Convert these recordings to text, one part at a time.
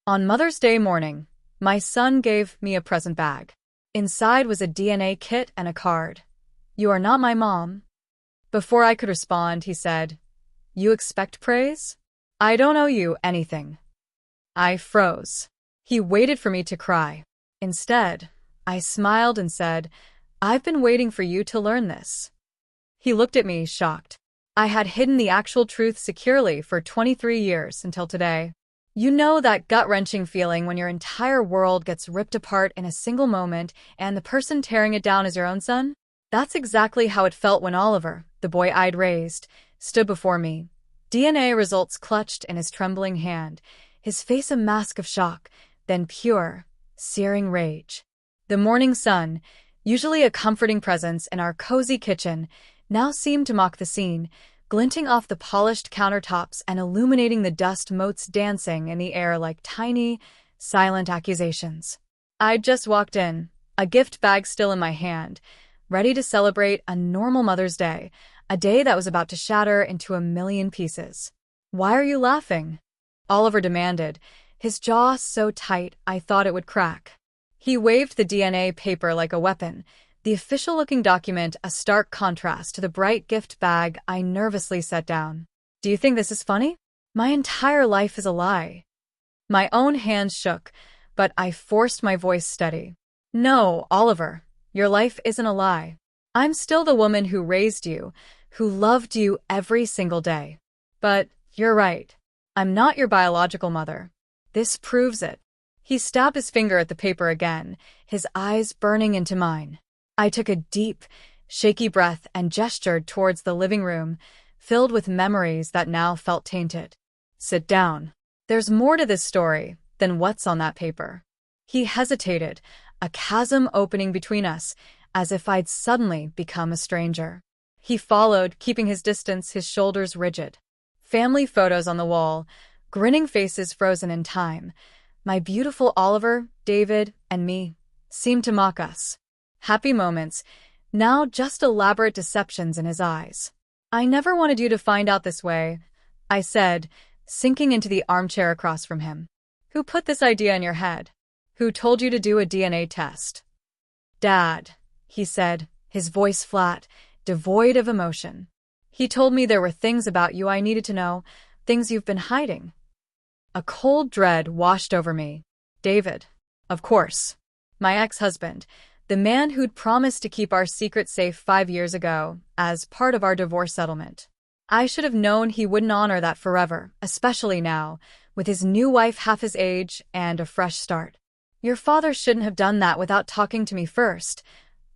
On Mother's Day morning, my son gave me a present bag. Inside was a DNA kit and a card. "You are not my mom." Before I could respond, he said, "You expect praise? I don't owe you anything." I froze. He waited for me to cry. Instead, I smiled and said, "I've been waiting for you to learn this." He looked at me, shocked. I had hidden the actual truth securely for 23 years until today. You know that gut-wrenching feeling when your entire world gets ripped apart in a single moment and the person tearing it down is your own son? That's exactly how it felt when Oliver, the boy I'd raised, stood before me, DNA results clutched in his trembling hand, his face a mask of shock, then pure, searing rage. The morning sun, usually a comforting presence in our cozy kitchen, now seemed to mock the scene, glinting off the polished countertops and illuminating the dust motes dancing in the air like tiny, silent accusations. I'd just walked in, a gift bag still in my hand, ready to celebrate a normal Mother's Day, a day that was about to shatter into a million pieces. "Why are you laughing?" Oliver demanded, his jaw so tight I thought it would crack. He waved the DNA paper like a weapon, the official-looking document a stark contrast to the bright gift bag I nervously set down. "Do you think this is funny? My entire life is a lie." My own hands shook, but I forced my voice steady. "No, Oliver, your life isn't a lie. I'm still the woman who raised you, who loved you every single day. But you're right. I'm not your biological mother. This proves it." He stabbed his finger at the paper again, his eyes burning into mine. I took a deep, shaky breath and gestured towards the living room, filled with memories that now felt tainted. "Sit down. There's more to this story than what's on that paper." He hesitated, a chasm opening between us, as if I'd suddenly become a stranger. He followed, keeping his distance, his shoulders rigid. Family photos on the wall, grinning faces frozen in time. My beautiful Oliver, David, and me seemed to mock us. Happy moments, now just elaborate deceptions in his eyes. "I never wanted you to find out this way," I said, sinking into the armchair across from him. "Who put this idea in your head? Who told you to do a DNA test?" "Dad," he said, his voice flat, devoid of emotion. "He told me there were things about you I needed to know, things you've been hiding." A cold dread washed over me. David, of course. My ex-husband, the man who'd promised to keep our secret safe 5 years ago, as part of our divorce settlement. I should have known he wouldn't honor that forever, especially now, with his new wife half his age and a fresh start. "Your father shouldn't have done that without talking to me first,"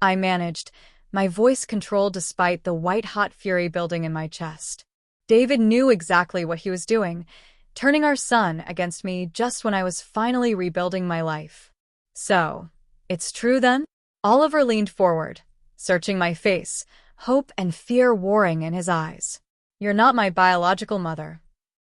I managed, my voice controlled despite the white-hot fury building in my chest. David knew exactly what he was doing, turning our son against me just when I was finally rebuilding my life. "So, it's true then?" Oliver leaned forward, searching my face, hope and fear warring in his eyes. "You're not my biological mother."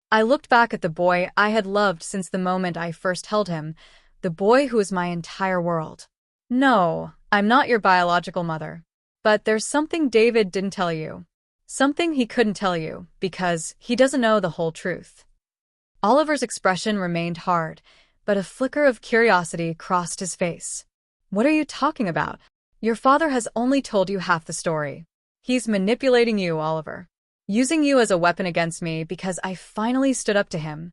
I looked back at the boy I had loved since the moment I first held him, the boy who was my entire world. "No, I'm not your biological mother. But there's something David didn't tell you. Something he couldn't tell you, because he doesn't know the whole truth." Oliver's expression remained hard, but a flicker of curiosity crossed his face. "What are you talking about? Your father has only told you half the story. He's manipulating you, Oliver. Using you as a weapon against me because I finally stood up to him."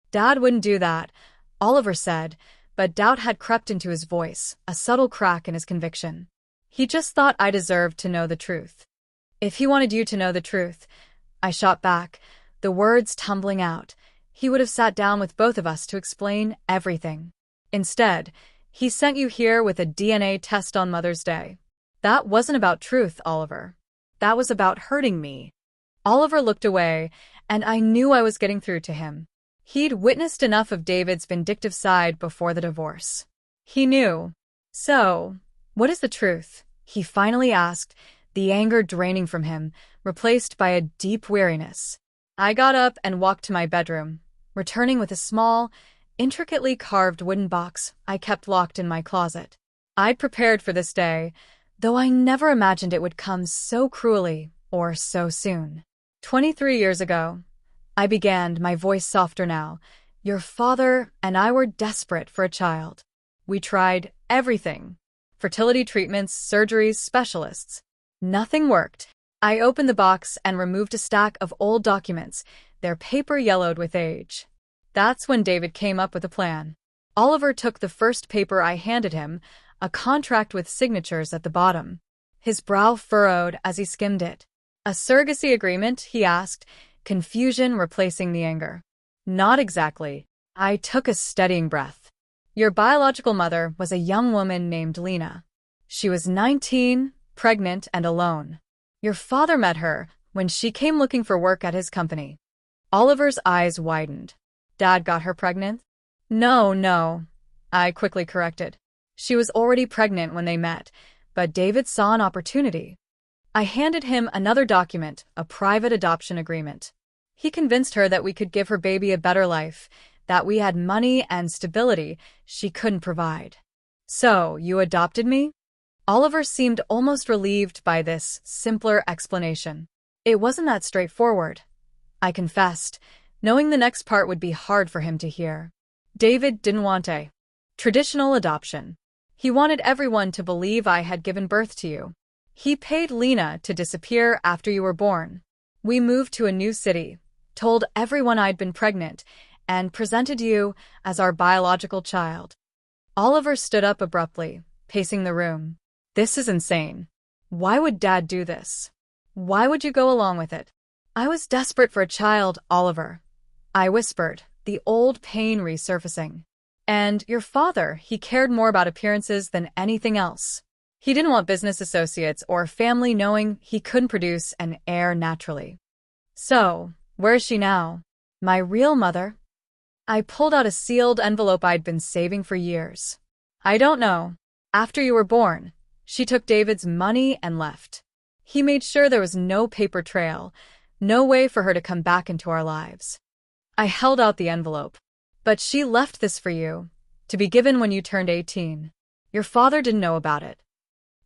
"Dad wouldn't do that," Oliver said, but doubt had crept into his voice, a subtle crack in his conviction. "He just thought I deserved to know the truth." "If he wanted you to know the truth," I shot back, the words tumbling out, "he would have sat down with both of us to explain everything. Instead, he sent you here with a DNA test on Mother's Day. That wasn't about truth, Oliver. That was about hurting me." Oliver looked away, and I knew I was getting through to him. He'd witnessed enough of David's vindictive side before the divorce. He knew. "So, what is the truth?" he finally asked, the anger draining from him, replaced by a deep weariness. I got up and walked to my bedroom, returning with a small, intricately carved wooden box I kept locked in my closet. I'd prepared for this day, though I never imagined it would come so cruelly or so soon. 23 years ago, I began, my voice softer now, Your father and I were desperate for a child. We tried everything. Fertility treatments, surgeries, specialists. Nothing worked. I opened the box and removed a stack of old documents, their paper yellowed with age. That's when David came up with a plan. Oliver took the first paper I handed him, a contract with signatures at the bottom. His brow furrowed as he skimmed it. A surrogacy agreement, he asked, confusion replacing the anger. Not exactly. I took a steadying breath. Your biological mother was a young woman named Lena. She was 19, pregnant, and alone. Your father met her when she came looking for work at his company. Oliver's eyes widened. Dad got her pregnant? No, I quickly corrected. She was already pregnant when they met, but David saw an opportunity. I handed him another document, a private adoption agreement. He convinced her that we could give her baby a better life, that we had money and stability she couldn't provide. So, you adopted me? Oliver seemed almost relieved by this simpler explanation. It wasn't that straightforward, I confessed, knowing the next part would be hard for him to hear. David didn't want a traditional adoption. He wanted everyone to believe I had given birth to you. He paid Lena to disappear after you were born. We moved to a new city, told everyone I'd been pregnant, and presented you as our biological child. Oliver stood up abruptly, pacing the room. This is insane. Why would Dad do this? Why would you go along with it? I was desperate for a child, Oliver. I whispered, the old pain resurfacing. And your father, he cared more about appearances than anything else. He didn't want business associates or family knowing he couldn't produce an heir naturally. So, where is she now? My real mother? I pulled out a sealed envelope I'd been saving for years. I don't know. After you were born, she took David's money and left. He made sure there was no paper trail, no way for her to come back into our lives. I held out the envelope. But she left this for you, to be given when you turned 18. Your father didn't know about it.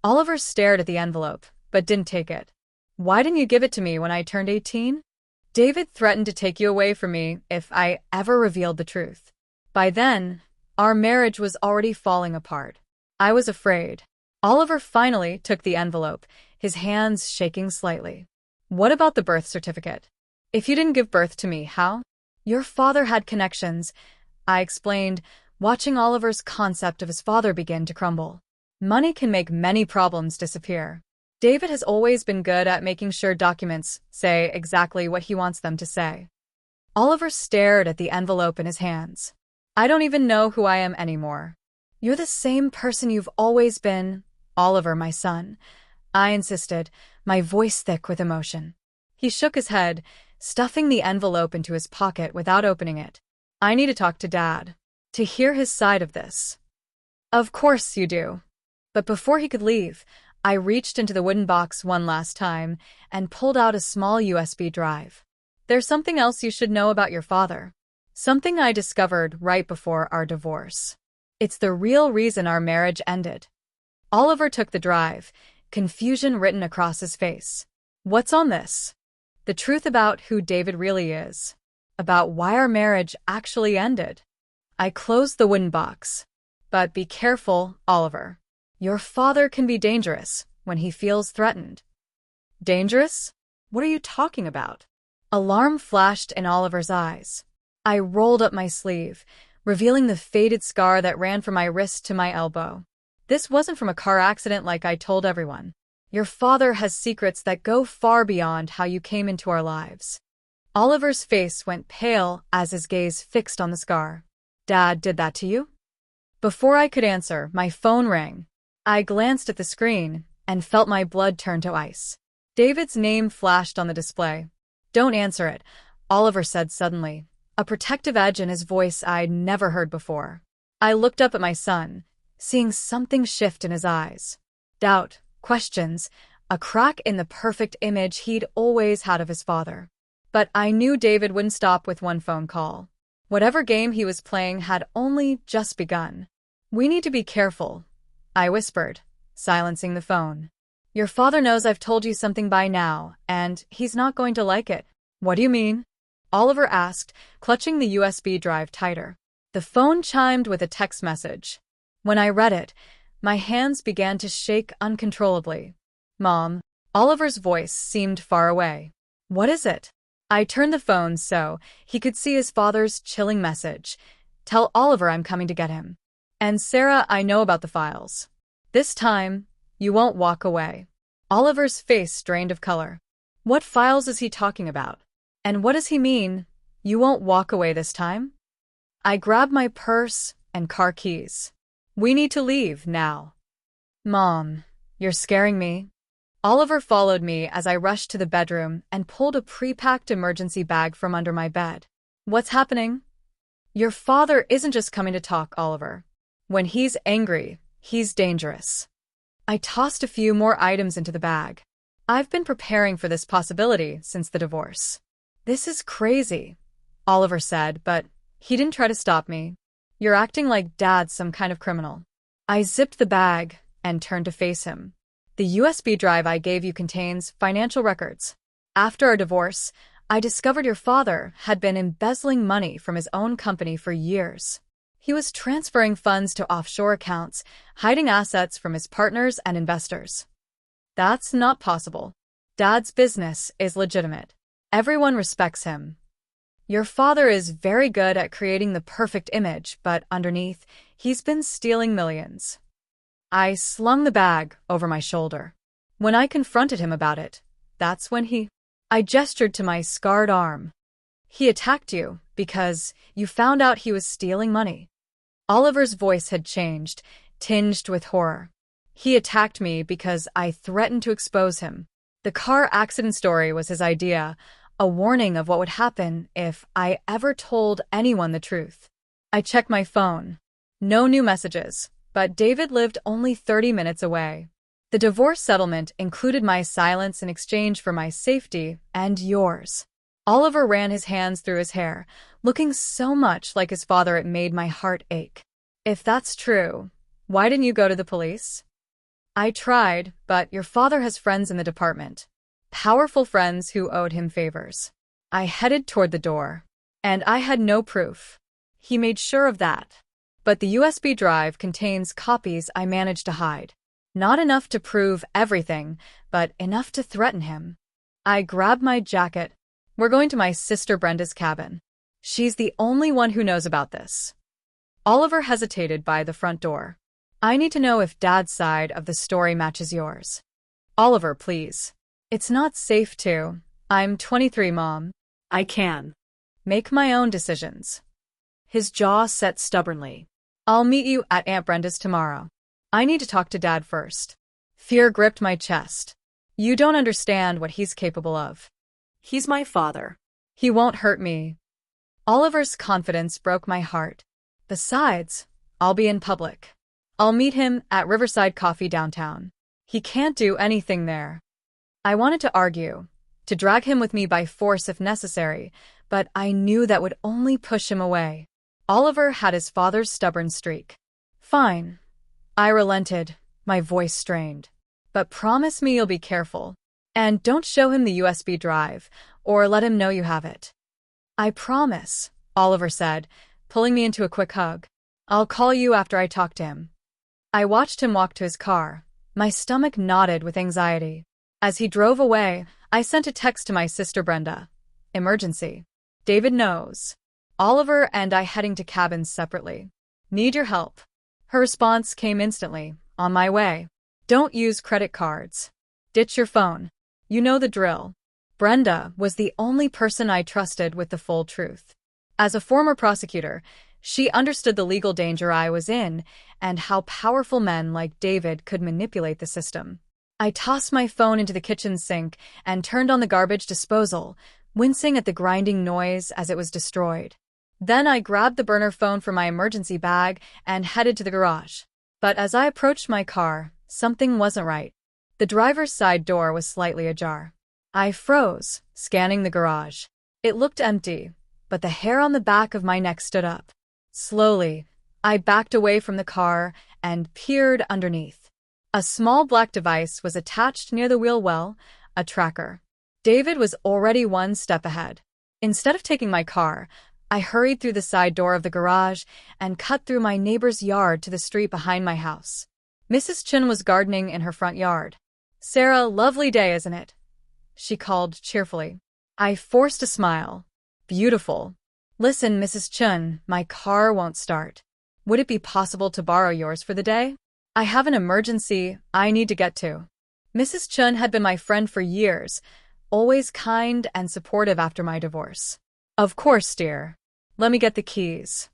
Oliver stared at the envelope, but didn't take it. Why didn't you give it to me when I turned 18? David threatened to take you away from me if I ever revealed the truth. By then, our marriage was already falling apart. I was afraid. Oliver finally took the envelope, his hands shaking slightly. What about the birth certificate? If you didn't give birth to me, how? Your father had connections, I explained, watching Oliver's concept of his father begin to crumble. Money can make many problems disappear. David has always been good at making sure documents say exactly what he wants them to say. Oliver stared at the envelope in his hands. I don't even know who I am anymore. You're the same person you've always been, Oliver, my son. I insisted, my voice thick with emotion. He shook his head, stuffing the envelope into his pocket without opening it. I need to talk to Dad, to hear his side of this. Of course you do. But before he could leave, I reached into the wooden box one last time and pulled out a small USB drive. There's something else you should know about your father. Something I discovered right before our divorce. It's the real reason our marriage ended. Oliver took the drive, confusion written across his face. What's on this? The truth about who David really is. About why our marriage actually ended. I closed the wooden box. But be careful, Oliver. Your father can be dangerous when he feels threatened. Dangerous? What are you talking about? Alarm flashed in Oliver's eyes. I rolled up my sleeve, revealing the faded scar that ran from my wrist to my elbow. This wasn't from a car accident like I told everyone. Your father has secrets that go far beyond how you came into our lives. Oliver's face went pale as his gaze fixed on the scar. Dad did that to you? Before I could answer, my phone rang. I glanced at the screen and felt my blood turn to ice. David's name flashed on the display. Don't answer it, Oliver said suddenly, a protective edge in his voice I'd never heard before. I looked up at my son, seeing something shift in his eyes. Doubt. Questions, a crack in the perfect image he'd always had of his father. But I knew David wouldn't stop with one phone call. Whatever game he was playing had only just begun. We need to be careful, I whispered, silencing the phone. Your father knows I've told you something by now, and he's not going to like it. What do you mean? Oliver asked, clutching the USB drive tighter. The phone chimed with a text message. When I read it, my hands began to shake uncontrollably. Mom. Oliver's voice seemed far away. What is it? I turned the phone so he could see his father's chilling message. Tell Oliver I'm coming to get him. And Sarah, I know about the files. This time, you won't walk away. Oliver's face drained of color. What files is he talking about? And what does he mean, you won't walk away this time? I grabbed my purse and car keys. We need to leave now. Mom, you're scaring me. Oliver followed me as I rushed to the bedroom and pulled a pre-packed emergency bag from under my bed. What's happening? Your father isn't just coming to talk, Oliver. When he's angry, he's dangerous. I tossed a few more items into the bag. I've been preparing for this possibility since the divorce. This is crazy, Oliver said, but he didn't try to stop me. You're acting like Dad's some kind of criminal. I zipped the bag and turned to face him. The USB drive I gave you contains financial records. After our divorce, I discovered your father had been embezzling money from his own company for years. He was transferring funds to offshore accounts, hiding assets from his partners and investors. That's not possible. Dad's business is legitimate. Everyone respects him. Your father is very good at creating the perfect image, but underneath, he's been stealing millions. I slung the bag over my shoulder. When I confronted him about it, that's when I gestured to my scarred arm. He attacked you because you found out he was stealing money. Oliver's voice had changed, tinged with horror. He attacked me because I threatened to expose him. The car accident story was his idea, a warning of what would happen if I ever told anyone the truth. I checked my phone. No new messages, but David lived only 30 minutes away. The divorce settlement included my silence in exchange for my safety and yours. Oliver ran his hands through his hair, looking so much like his father it made my heart ache. If that's true, why didn't you go to the police? I tried, but your father has friends in the department. Powerful friends who owed him favors. I headed toward the door. And I had no proof. He made sure of that. But the USB drive contains copies I managed to hide. Not enough to prove everything, but enough to threaten him. I grabbed my jacket. We're going to my sister Brenda's cabin. She's the only one who knows about this. Oliver hesitated by the front door. I need to know if Dad's side of the story matches yours. Oliver, please. It's not safe to. I'm 23, Mom. I can make my own decisions. His jaw set stubbornly. I'll meet you at Aunt Brenda's tomorrow. I need to talk to Dad first. Fear gripped my chest. You don't understand what he's capable of. He's my father. He won't hurt me. Oliver's confidence broke my heart. Besides, I'll be in public. I'll meet him at Riverside Coffee downtown. He can't do anything there. I wanted to argue, to drag him with me by force if necessary, but I knew that would only push him away. Oliver had his father's stubborn streak. Fine. I relented, my voice strained. But promise me you'll be careful. And don't show him the USB drive, or let him know you have it. I promise, Oliver said, pulling me into a quick hug. I'll call you after I talk to him. I watched him walk to his car. My stomach knotted with anxiety. As he drove away, I sent a text to my sister Brenda. Emergency. David knows. Oliver and I heading to cabins separately. Need your help. Her response came instantly. On my way. Don't use credit cards. Ditch your phone. You know the drill. Brenda was the only person I trusted with the full truth. As a former prosecutor, she understood the legal danger I was in and how powerful men like David could manipulate the system. I tossed my phone into the kitchen sink and turned on the garbage disposal, wincing at the grinding noise as it was destroyed. Then I grabbed the burner phone from my emergency bag and headed to the garage. But as I approached my car, something wasn't right. The driver's side door was slightly ajar. I froze, scanning the garage. It looked empty, but the hair on the back of my neck stood up. Slowly, I backed away from the car and peered underneath. A small black device was attached near the wheel well, a tracker. David was already one step ahead. Instead of taking my car, I hurried through the side door of the garage and cut through my neighbor's yard to the street behind my house. Mrs. Chun was gardening in her front yard. "Sarah, lovely day, isn't it?" she called cheerfully. I forced a smile. "Beautiful. Listen, Mrs. Chun, my car won't start. Would it be possible to borrow yours for the day? I have an emergency I need to get to." Mrs. Chun had been my friend for years, always kind and supportive after my divorce. "Of course, dear. Let me get the keys."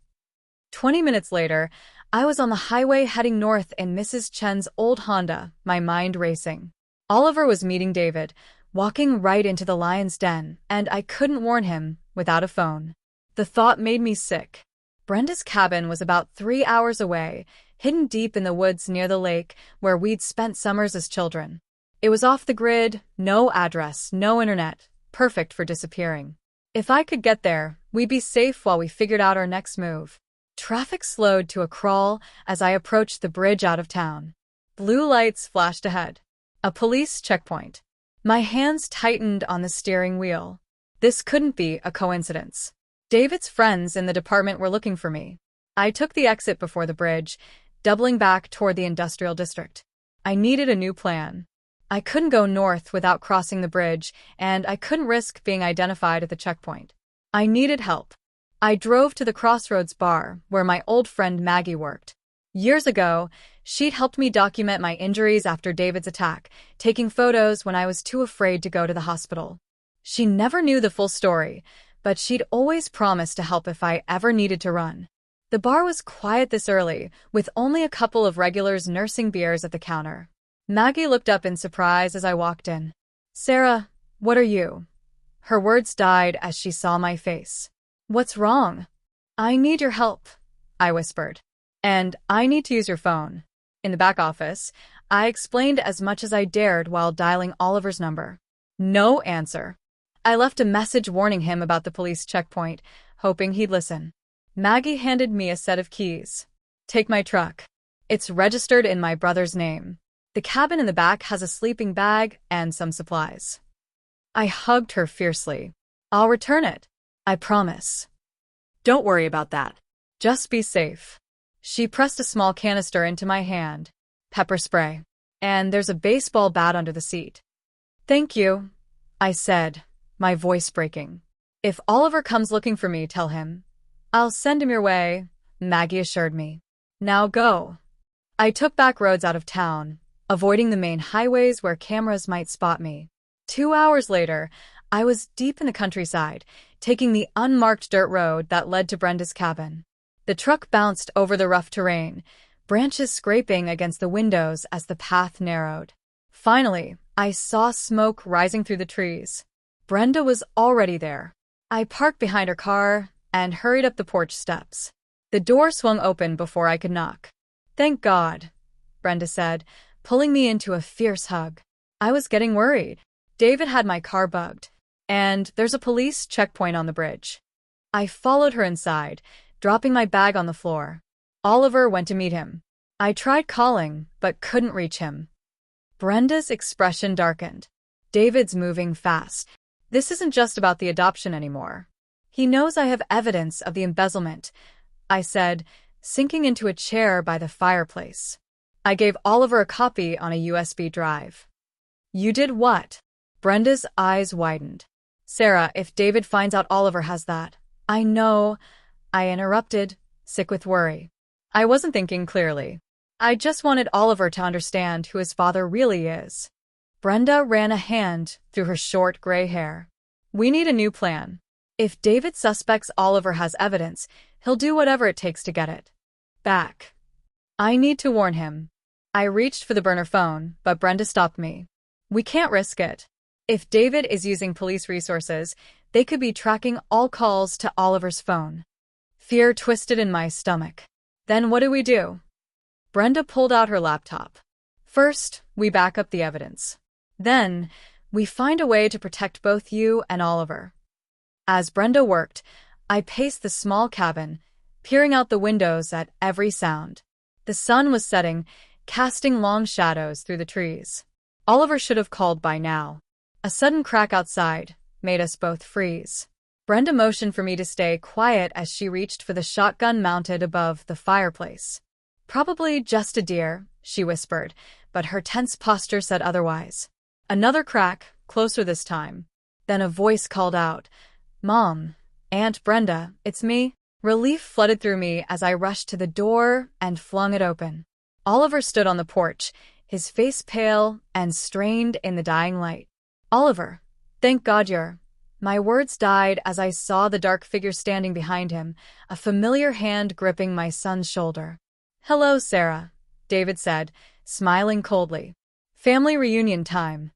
20 minutes later, I was on the highway heading north in Mrs. Chen's old Honda, my mind racing. Oliver was meeting David, walking right into the lion's den, and I couldn't warn him without a phone. The thought made me sick. Brenda's cabin was about 3 hours away, hidden deep in the woods near the lake where we'd spent summers as children. It was off the grid, no address, no internet, perfect for disappearing. If I could get there, we'd be safe while we figured out our next move. Traffic slowed to a crawl as I approached the bridge out of town. Blue lights flashed ahead. A police checkpoint. My hands tightened on the steering wheel. This couldn't be a coincidence. David's friends in the department were looking for me. I took the exit before the bridge, doubling back toward the industrial district. I needed a new plan. I couldn't go north without crossing the bridge, and I couldn't risk being identified at the checkpoint. I needed help. I drove to the Crossroads bar, where my old friend Maggie worked. Years ago, she'd helped me document my injuries after David's attack, taking photos when I was too afraid to go to the hospital. She never knew the full story, but she'd always promised to help if I ever needed to run. The bar was quiet this early, with only a couple of regulars nursing beers at the counter. Maggie looked up in surprise as I walked in. "Sarah, what are you?" Her words died as she saw my face. "What's wrong?" "I need your help," I whispered. "And I need to use your phone." In the back office, I explained as much as I dared while dialing Oliver's number. No answer. I left a message warning him about the police checkpoint, hoping he'd listen. Maggie handed me a set of keys. "Take my truck. It's registered in my brother's name. The cabin in the back has a sleeping bag and some supplies." I hugged her fiercely. "I'll return it. I promise." "Don't worry about that. Just be safe." She pressed a small canister into my hand. "Pepper spray. And there's a baseball bat under the seat." "Thank you," I said, my voice breaking. "If Oliver comes looking for me, tell him." "I'll send him your way," Maggie assured me. "Now go." I took back roads out of town, avoiding the main highways where cameras might spot me. 2 hours later, I was deep in the countryside, taking the unmarked dirt road that led to Brenda's cabin. The truck bounced over the rough terrain, branches scraping against the windows as the path narrowed. Finally, I saw smoke rising through the trees. Brenda was already there. I parked behind her car and hurried up the porch steps. The door swung open before I could knock. "Thank God," Brenda said, pulling me into a fierce hug. I was getting worried. David had my car bugged, and there's a police checkpoint on the bridge. I followed her inside, dropping my bag on the floor. Oliver went to meet him. I tried calling, but couldn't reach him. Brenda's expression darkened. "David's moving fast. This isn't just about the adoption anymore. He knows I have evidence of the embezzlement," I said, sinking into a chair by the fireplace. I gave Oliver a copy on a USB drive. "You did what?" Brenda's eyes widened. "Sarah, if David finds out Oliver has that..." "I know," I interrupted, sick with worry. I wasn't thinking clearly. I just wanted Oliver to understand who his father really is. Brenda ran a hand through her short gray hair. "We need a new plan. If David suspects Oliver has evidence, he'll do whatever it takes to get it back. I need to warn him." I reached for the burner phone, but Brenda stopped me. "We can't risk it. If David is using police resources, they could be tracking all calls to Oliver's phone." Fear twisted in my stomach. "Then what do we do?" Brenda pulled out her laptop. "First, we back up the evidence. Then, we find a way to protect both you and Oliver." As Brenda worked, I paced the small cabin, peering out the windows at every sound. The sun was setting, casting long shadows through the trees. Oliver should have called by now. A sudden crack outside made us both freeze. Brenda motioned for me to stay quiet as she reached for the shotgun mounted above the fireplace. Probably just a deer, she whispered, but her tense posture said otherwise. Another crack, closer this time. Then a voice called out, "Mom, Aunt Brenda, it's me." Relief flooded through me as I rushed to the door and flung it open. Oliver stood on the porch, his face pale and strained in the dying light. "Oliver, thank God you're—" My words died as I saw the dark figure standing behind him, a familiar hand gripping my son's shoulder. "Hello, Sarah," David said, smiling coldly. "Family reunion time."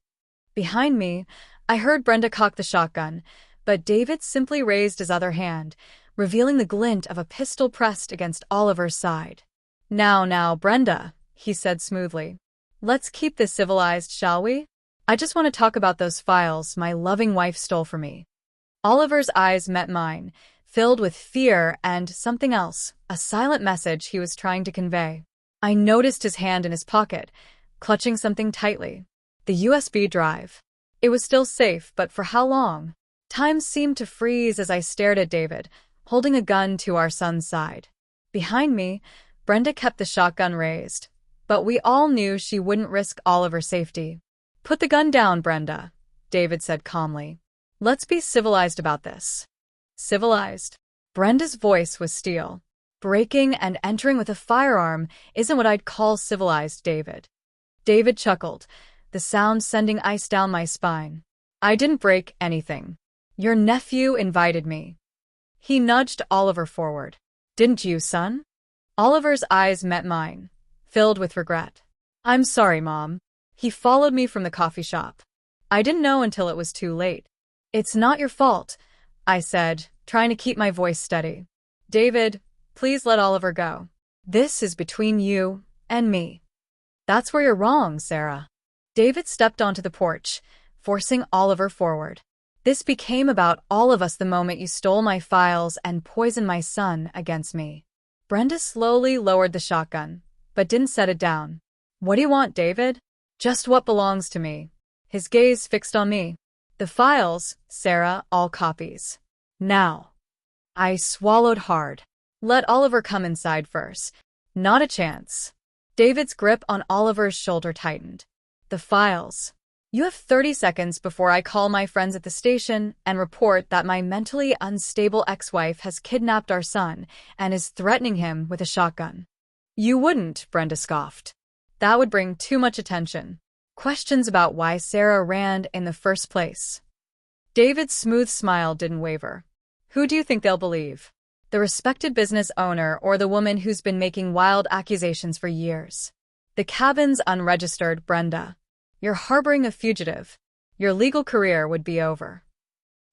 Behind me, I heard Brenda cock the shotgun, but David simply raised his other hand, revealing the glint of a pistol pressed against Oliver's side. Now, Brenda," he said smoothly. "Let's keep this civilized, shall we? I just want to talk about those files my loving wife stole from me." Oliver's eyes met mine, filled with fear and something else, a silent message he was trying to convey. I noticed his hand in his pocket, clutching something tightly. The USB drive. It was still safe, but for how long? Time seemed to freeze as I stared at David, holding a gun to our son's side. Behind me, Brenda kept the shotgun raised, but we all knew she wouldn't risk Oliver's safety. "Put the gun down, Brenda," David said calmly. "Let's be civilized about this." Civilized? Brenda's voice was steel. "Breaking and entering with a firearm isn't what I'd call civilized, David." David chuckled, the sound sending ice down my spine. "I didn't break anything. Your nephew invited me." He nudged Oliver forward. "Didn't you, son?" Oliver's eyes met mine, filled with regret. "I'm sorry, Mom." He followed me from the coffee shop. "I didn't know until it was too late." "It's not your fault," I said, trying to keep my voice steady. "David, please let Oliver go. This is between you and me." "That's where you're wrong, Sarah." David stepped onto the porch, forcing Oliver forward. "This became about all of us the moment you stole my files and poisoned my son against me." Brenda slowly lowered the shotgun, but didn't set it down. "What do you want, David?" "Just what belongs to me." His gaze fixed on me. "The files, Sarah, all copies. Now." I swallowed hard. "Let Oliver come inside first." "Not a chance." David's grip on Oliver's shoulder tightened. "The files. You have 30 seconds before I call my friends at the station and report that my mentally unstable ex-wife has kidnapped our son and is threatening him with a shotgun." "You wouldn't," Brenda scoffed. "That would bring too much attention. Questions about why Sarah ran in the first place." David's smooth smile didn't waver. "Who do you think they'll believe? The respected business owner or the woman who's been making wild accusations for years? The cabin's unregistered, Brenda. You're harboring a fugitive. Your legal career would be over."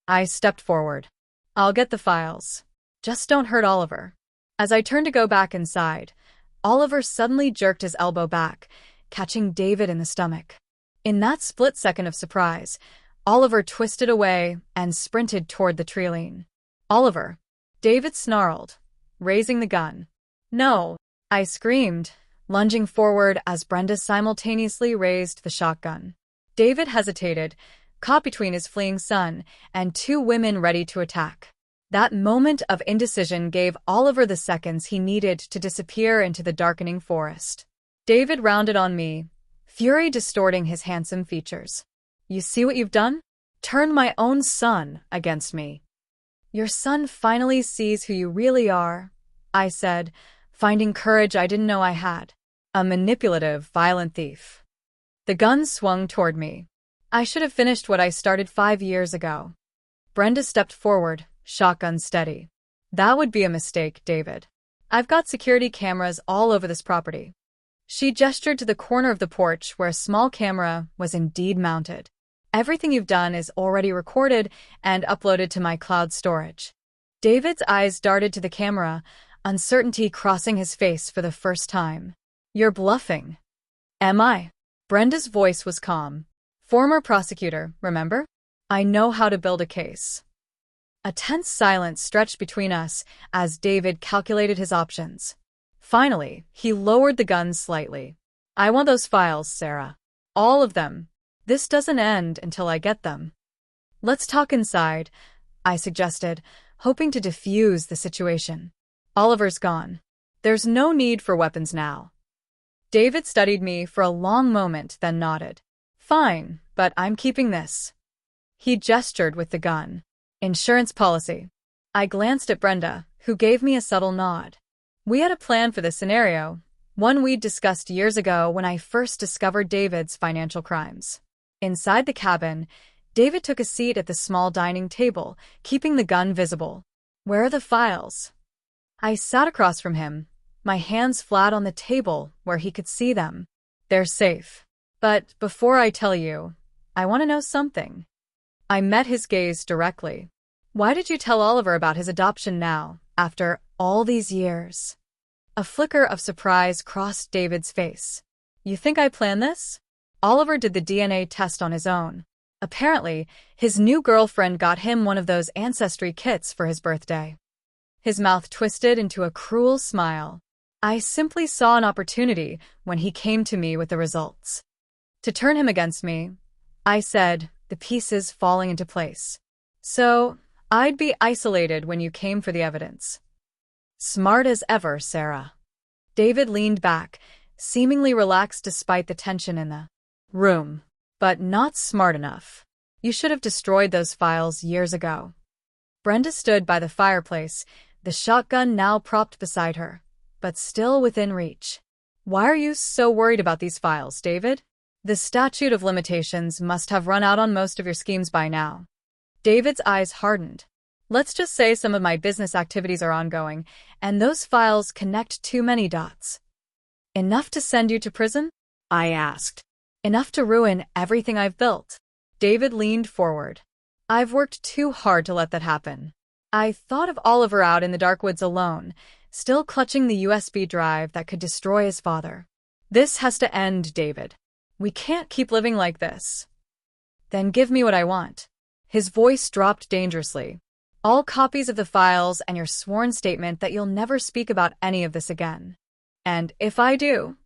I stepped forward. "I'll get the files. Just don't hurt Oliver." As I turned to go back inside, Oliver suddenly jerked his elbow back, catching David in the stomach. In that split second of surprise, Oliver twisted away and sprinted toward the treeline. "Oliver!" David snarled, raising the gun. "No!" I screamed, lunging forward as Brenda simultaneously raised the shotgun. David hesitated, caught between his fleeing son and two women ready to attack. That moment of indecision gave Oliver the seconds he needed to disappear into the darkening forest. David rounded on me, fury distorting his handsome features. "You see what you've done? Turned my own son against me." "Your son finally sees who you really are," I said, finding courage I didn't know I had. "A manipulative, violent thief." The gun swung toward me. I should have finished what I started 5 years ago. Brenda stepped forward, shotgun steady. "That would be a mistake, David. I've got security cameras all over this property." She gestured to the corner of the porch where a small camera was indeed mounted. "Everything you've done is already recorded and uploaded to my cloud storage." David's eyes darted to the camera, uncertainty crossing his face for the first time. "You're bluffing." "Am I?" Brenda's voice was calm. "Former prosecutor, remember? I know how to build a case." A tense silence stretched between us as David calculated his options. Finally, he lowered the gun slightly. "I want those files, Sarah. All of them. This doesn't end until I get them." "Let's talk inside," I suggested, hoping to defuse the situation. Oliver's gone. There's no need for weapons now. David studied me for a long moment, then nodded. Fine, but I'm keeping this. He gestured with the gun. Insurance policy. I glanced at Brenda, who gave me a subtle nod. We had a plan for this scenario, one we'd discussed years ago when I first discovered David's financial crimes. Inside the cabin, David took a seat at the small dining table, keeping the gun visible. Where are the files? I sat across from him, my hands flat on the table where he could see them. They're safe. But before I tell you, I want to know something. I met his gaze directly. Why did you tell Oliver about his adoption now, after all these years? A flicker of surprise crossed David's face. You think I planned this? Oliver did the DNA test on his own. Apparently, his new girlfriend got him one of those ancestry kits for his birthday. His mouth twisted into a cruel smile. I simply saw an opportunity when he came to me with the results. To turn him against me, I said, the pieces falling into place. So, I'd be isolated when you came for the evidence. Smart as ever, Sarah. David leaned back, seemingly relaxed despite the tension in the room. But not smart enough. You should have destroyed those files years ago. Brenda stood by the fireplace, the shotgun now propped beside her, but still within reach. Why are you so worried about these files, David? The statute of limitations must have run out on most of your schemes by now. David's eyes hardened. Let's just say some of my business activities are ongoing, and those files connect too many dots. Enough to send you to prison? I asked. Enough to ruin everything I've built. David leaned forward. I've worked too hard to let that happen. I thought of Oliver out in the dark woods alone, still clutching the USB drive that could destroy his father. This has to end, David. We can't keep living like this. Then give me what I want. His voice dropped dangerously. All copies of the files and your sworn statement that you'll never speak about any of this again. And if I do?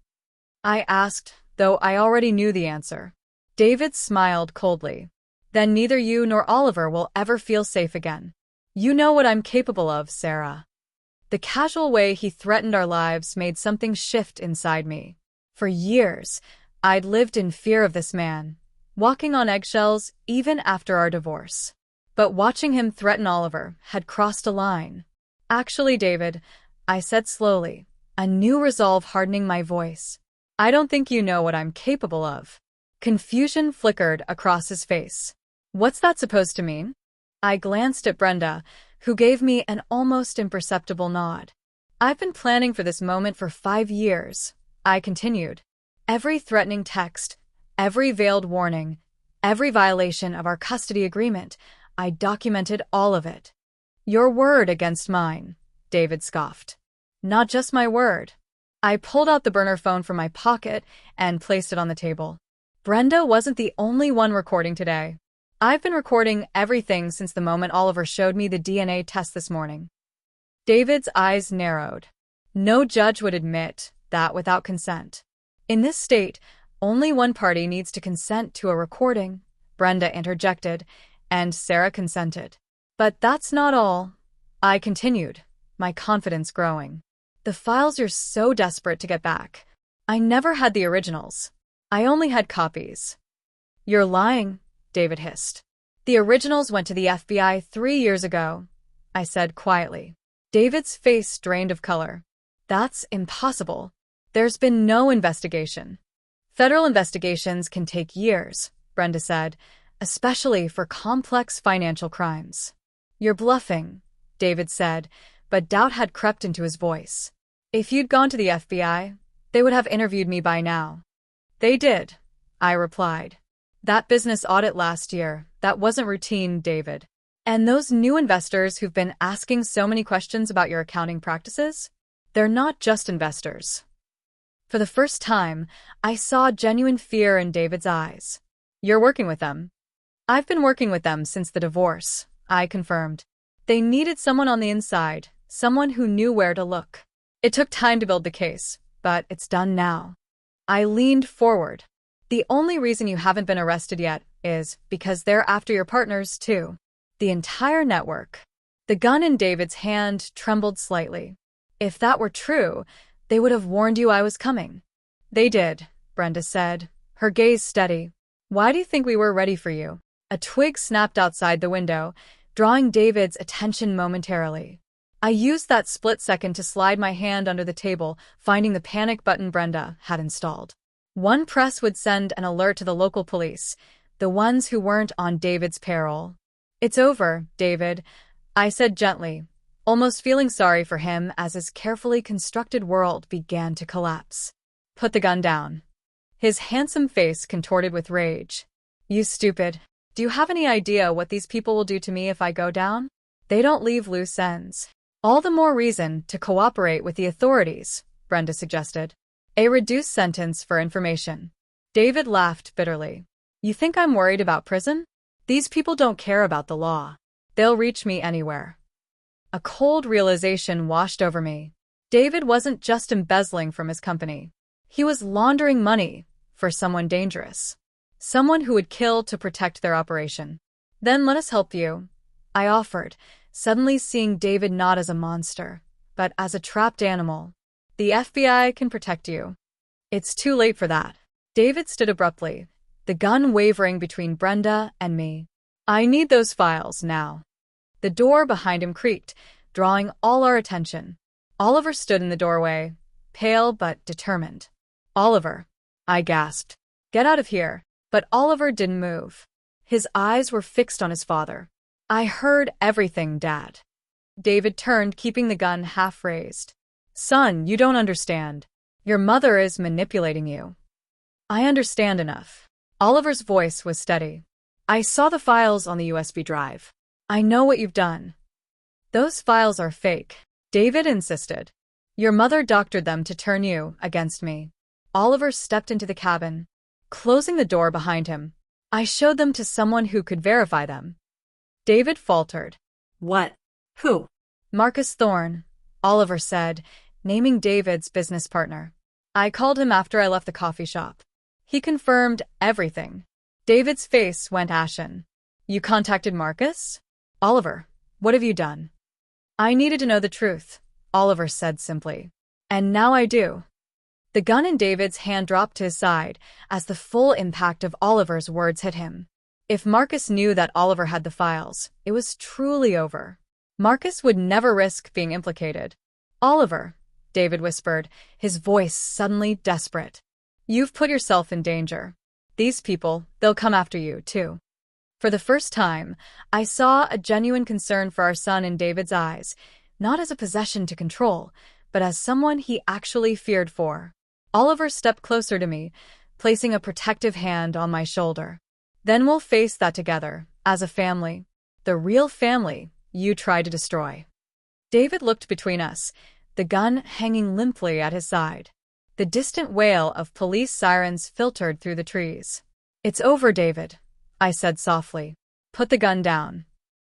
I asked, though I already knew the answer. David smiled coldly. Then neither you nor Oliver will ever feel safe again. You know what I'm capable of, Sarah. The casual way he threatened our lives made something shift inside me. For years, I'd lived in fear of this man, walking on eggshells even after our divorce. But watching him threaten Oliver had crossed a line. Actually, David, I said slowly, a new resolve hardening my voice. I don't think you know what I'm capable of. Confusion flickered across his face. What's that supposed to mean? I glanced at Brenda, who gave me an almost imperceptible nod. I've been planning for this moment for 5 years, I continued. Every threatening text, every veiled warning, every violation of our custody agreement, I documented all of it. Your word against mine, David scoffed. Not just my word. I pulled out the burner phone from my pocket and placed it on the table. Brenda wasn't the only one recording today. I've been recording everything since the moment Oliver showed me the DNA test this morning. David's eyes narrowed. No judge would admit that without consent. In this state, only one party needs to consent to a recording, Brenda interjected, and Sarah consented. But that's not all. I continued, my confidence growing. The files you're so desperate to get back. I never had the originals. I only had copies. You're lying, David hissed. The originals went to the FBI 3 years ago, I said quietly. David's face drained of color. That's impossible. There's been no investigation. Federal investigations can take years, Brenda said, especially for complex financial crimes. You're bluffing, David said, but doubt had crept into his voice. If you'd gone to the FBI, they would have interviewed me by now. They did, I replied. That business audit last year, that wasn't routine, David. And those new investors who've been asking so many questions about your accounting practices? They're not just investors. For the first time, I saw genuine fear in David's eyes. You're working with them. I've been working with them since the divorce, I confirmed. They needed someone on the inside, someone who knew where to look. It took time to build the case, but it's done now. I leaned forward. The only reason you haven't been arrested yet is because they're after your partners, too. The entire network. The gun in David's hand trembled slightly. If that were true, they would have warned you I was coming. They did, Brenda said, her gaze steady. Why do you think we were ready for you? A twig snapped outside the window, drawing David's attention momentarily. I used that split second to slide my hand under the table, finding the panic button Brenda had installed. One press would send an alert to the local police, the ones who weren't on David's payroll. It's over, David, I said gently, almost feeling sorry for him as his carefully constructed world began to collapse. Put the gun down. His handsome face contorted with rage. You stupid. Do you have any idea what these people will do to me if I go down? They don't leave loose ends. All the more reason to cooperate with the authorities, Brenda suggested. A reduced sentence for information. David laughed bitterly. You think I'm worried about prison? These people don't care about the law. They'll reach me anywhere. A cold realization washed over me. David wasn't just embezzling from his company. He was laundering money for someone dangerous. Someone who would kill to protect their operation. Then let us help you, I offered, suddenly seeing David not as a monster, but as a trapped animal. The FBI can protect you. It's too late for that. David stood abruptly, the gun wavering between Brenda and me. I need those files now. The door behind him creaked, drawing all our attention. Oliver stood in the doorway, pale but determined. Oliver, I gasped. Get out of here. But Oliver didn't move. His eyes were fixed on his father. I heard everything, Dad. David turned, keeping the gun half raised. Son, you don't understand. Your mother is manipulating you. I understand enough. Oliver's voice was steady. I saw the files on the USB drive. I know what you've done. Those files are fake, David insisted. Your mother doctored them to turn you against me. Oliver stepped into the cabin, closing the door behind him. I showed them to someone who could verify them. David faltered. What? Who? Marcus Thorne, Oliver said, naming David's business partner. I called him after I left the coffee shop. He confirmed everything. David's face went ashen. You contacted Marcus? Oliver, what have you done? I needed to know the truth, Oliver said simply. And now I do. The gun in David's hand dropped to his side as the full impact of Oliver's words hit him. If Marcus knew that Oliver had the files, it was truly over. Marcus would never risk being implicated. Oliver, David whispered, his voice suddenly desperate. You've put yourself in danger. These people, they'll come after you, too. For the first time, I saw a genuine concern for our son in David's eyes, not as a possession to control, but as someone he actually feared for. Oliver stepped closer to me, placing a protective hand on my shoulder. Then we'll face that together, as a family. The real family you tried to destroy. David looked between us, the gun hanging limply at his side. The distant wail of police sirens filtered through the trees. It's over, David, I said softly. Put the gun down.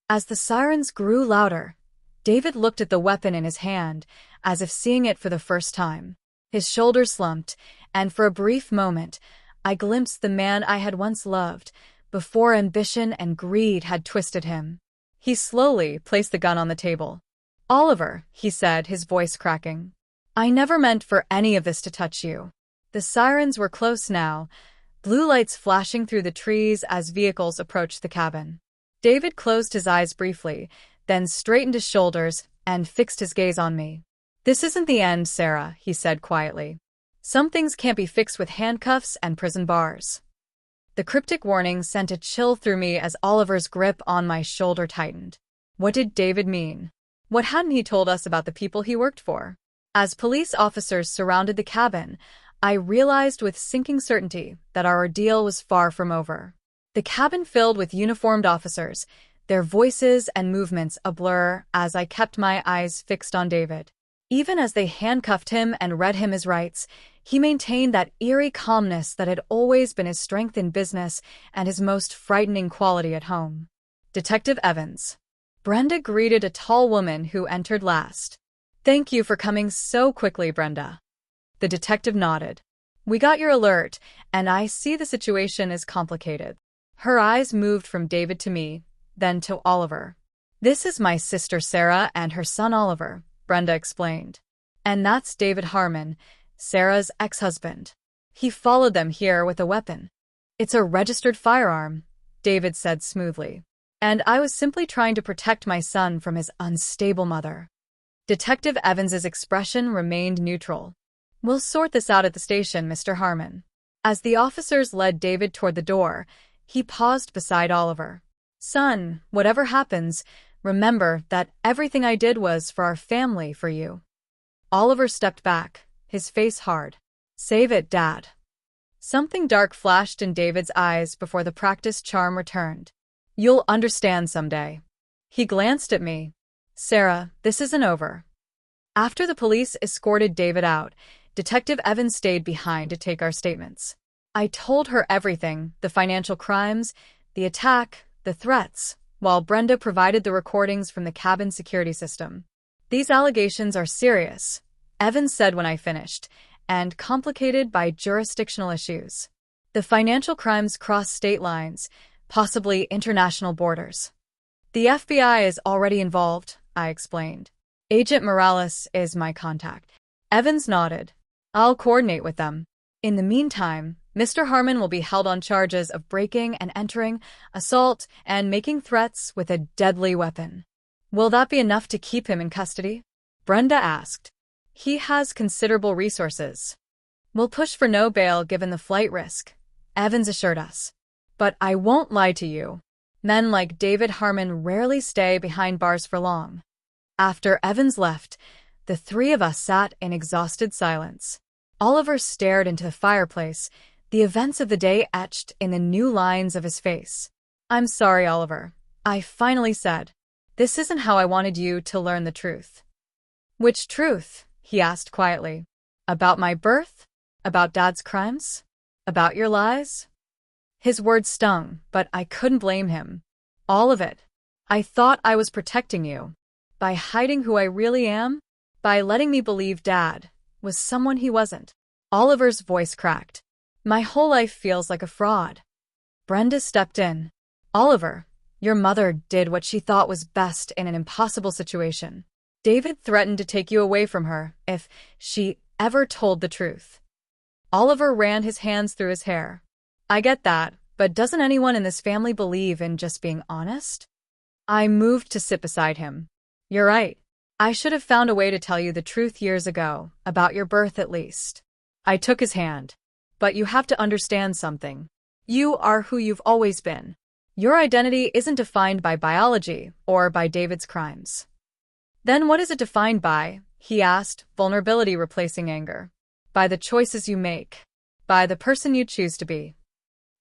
As the sirens grew louder, David looked at the weapon in his hand, as if seeing it for the first time. His shoulders slumped, and for a brief moment, I glimpsed the man I had once loved, before ambition and greed had twisted him. He slowly placed the gun on the table. Oliver, he said, his voice cracking. I never meant for any of this to touch you. The sirens were close now, blue lights flashing through the trees as vehicles approached the cabin. David closed his eyes briefly, then straightened his shoulders and fixed his gaze on me. This isn't the end, Sarah, he said quietly. Some things can't be fixed with handcuffs and prison bars. The cryptic warning sent a chill through me as Oliver's grip on my shoulder tightened. What did David mean? What hadn't he told us about the people he worked for? As police officers surrounded the cabin, I realized with sinking certainty that our ordeal was far from over. The cabin filled with uniformed officers, their voices and movements a blur as I kept my eyes fixed on David. Even as they handcuffed him and read him his rights, he maintained that eerie calmness that had always been his strength in business and his most frightening quality at home. Detective Evans. Brenda greeted a tall woman who entered last. Thank you for coming so quickly, Brenda. The detective nodded. We got your alert, and I see the situation is complicated. Her eyes moved from David to me, then to Oliver. "This is my sister Sarah and her son Oliver," Brenda explained. "And that's David Harmon, Sarah's ex-husband. He followed them here with a weapon." "It's a registered firearm," David said smoothly. "And I was simply trying to protect my son from his unstable mother." Detective Evans's expression remained neutral. "We'll sort this out at the station, Mr. Harmon." As the officers led David toward the door, he paused beside Oliver. "Son, whatever happens, remember that everything I did was for our family, for you." Oliver stepped back, his face hard. "Save it, Dad." Something dark flashed in David's eyes before the practiced charm returned. "You'll understand someday." He glanced at me. "Sarah, this isn't over." After the police escorted David out, Detective Evans stayed behind to take our statements. I told her everything, the financial crimes, the attack, the threats, while Brenda provided the recordings from the cabin security system. "These allegations are serious," Evans said when I finished, "and complicated by jurisdictional issues. The financial crimes cross state lines, possibly international borders." "The FBI is already involved," I explained. "Agent Morales is my contact." Evans nodded. "I'll coordinate with them. In the meantime, Mr. Harmon will be held on charges of breaking and entering, assault, and making threats with a deadly weapon." "Will that be enough to keep him in custody?" Brenda asked. "He has considerable resources." "We'll push for no bail given the flight risk," Evans assured us. "But I won't lie to you. Men like David Harmon rarely stay behind bars for long." After Evans left, the three of us sat in exhausted silence. Oliver stared into the fireplace, the events of the day etched in the new lines of his face. "I'm sorry, Oliver," I finally said. "This isn't how I wanted you to learn the truth." "Which truth?" he asked quietly. "About my birth? About Dad's crimes? About your lies?" His words stung, but I couldn't blame him. "All of it. I thought I was protecting you. By hiding who I really am? By letting me believe Dad was someone he wasn't." Oliver's voice cracked. "My whole life feels like a fraud." Brenda stepped in. "Oliver, your mother did what she thought was best in an impossible situation. David threatened to take you away from her if she ever told the truth." Oliver ran his hands through his hair. "I get that, but doesn't anyone in this family believe in just being honest?" I moved to sit beside him. "You're right. I should have found a way to tell you the truth years ago, about your birth at least." I took his hand. "But you have to understand something. You are who you've always been. Your identity isn't defined by biology or by David's crimes." "Then what is it defined by?" he asked, vulnerability replacing anger. "By the choices you make. By the person you choose to be."